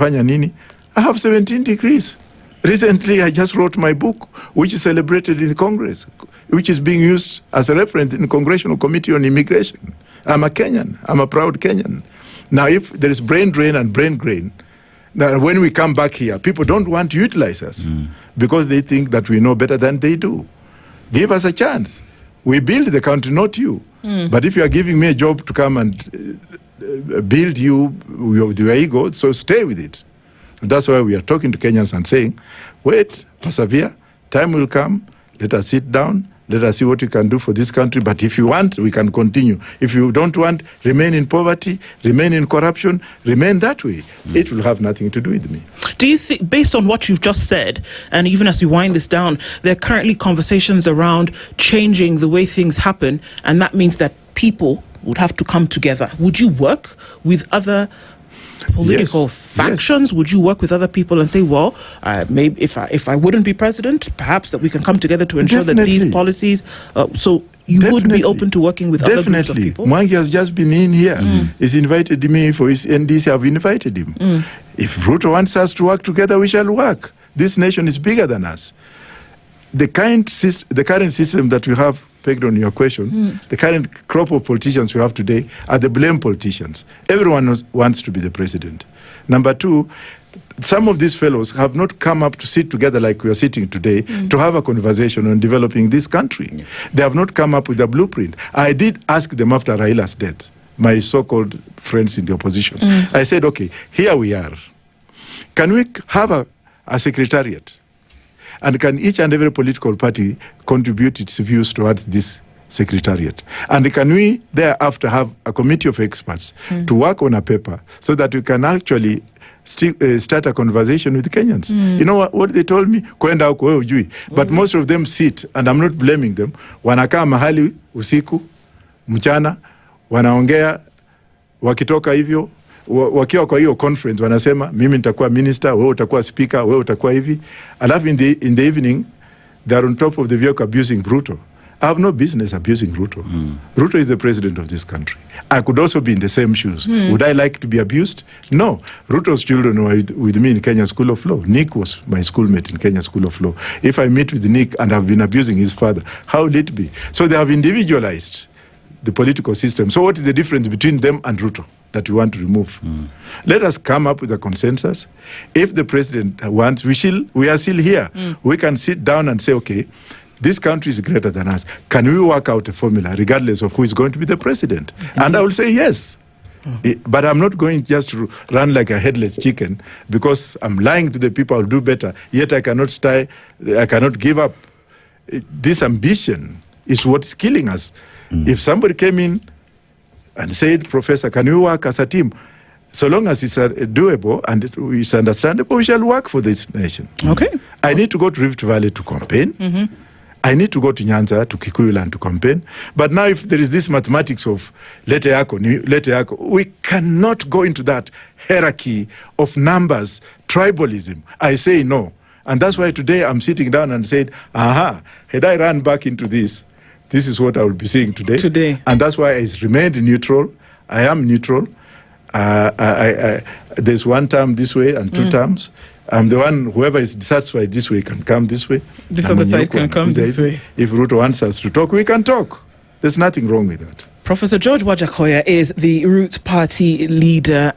nitafanya nini? I have 17 degrees. Recently, I just wrote my book, which is celebrated in Congress, which is being used as a reference in the Congressional Committee on Immigration. I'm a Kenyan. I'm a proud Kenyan. Now, if there is brain drain and brain drain, now when we come back here, people don't want to utilize us because they think that we know better than they do. Give us a chance. We build the country, not you. But if you are giving me a job to come and build you with your ego, so stay with it. That's why we are talking to Kenyans and saying, wait, persevere, time will come, let us sit down, let us see what we can do for this country. But if you want, we can continue. If you don't want, remain in poverty, remain in corruption, remain that way. It will have nothing to do with me. Do you think, based on what you've just said, and even as we wind this down, there are currently conversations around changing the way things happen, and that means that people would have to come together? Would you work with other political factions? Yes. Would you work with other people and say, well, maybe if I wouldn't be president, perhaps that we can come together to ensure that these policies, so you would be open to working with other groups of people? Mwangi has just been in here. He's invited me for his NDC. I've invited him. If Ruto wants us to work together, we shall work. This nation is bigger than us. The current system that we have, pegged on your question, the current crop of politicians we have today are the blame politicians. Everyone wants to be the president. Number two, some of these fellows have not come up to sit together like we are sitting today to have a conversation on developing this country. They have not come up with a blueprint. I did ask them after Raila's death, my so-called friends in the opposition. I said, okay, here we are. Can we have a secretariat? And can each and every political party contribute its views towards this secretariat? And can we thereafter have a committee of experts to work on a paper so that we can actually start a conversation with Kenyans? You know what they told me? Kwenda huko wewe hujui. But most of them sit, and I'm not blaming them, wanakaa mahali usiku, mchana, wanaongea, wakitoka hivyo, wakiwa kwa hiyo conference wanasema mimi nitakuwa minister, wewe utakuwa speaker, wewe utakuwa hivi. Alafu in the evening they are on top of the vehicle abusing Ruto. I have no business abusing Ruto. Ruto is the president of this country. I could also be in the same shoes. Would I like to be abused? No. Ruto's children were with me in Kenya School of Law. Nick was my schoolmate in Kenya School of Law. If I meet with Nick and have been abusing his father, how would it be? So they have individualized the political system. So what is the difference between them and Ruto that we want to remove? Let us come up with a consensus. If the president wants, we are still here. We can sit down and say, okay, this country is greater than us. Can we work out a formula regardless of who is going to be the president? And I will say yes. But I'm not going just to run like a headless chicken because I'm lying to the people I'll do better, yet I cannot give up. This ambition is what's killing us. If somebody came in and said, Professor, can we work as a team? So long as it's doable and it's understandable, we shall work for this nation. Okay. I need to go to Rift Valley to campaign. I need to go to Nyanza, to Kikuyu land to campaign. But now if there is this mathematics of lete yako, we cannot go into that hierarchy of numbers, tribalism. I say no. And that's why today I'm sitting down and said, had I run back into this is what I will be saying today. And that's why I remained neutral. I am neutral. There's one term this way and two terms. I'm the one, whoever is satisfied this way can come this way. This other side can come this way. If Ruto wants us to talk, we can talk. There's nothing wrong with that. Professor George Wajackoyah is the Root Party leader.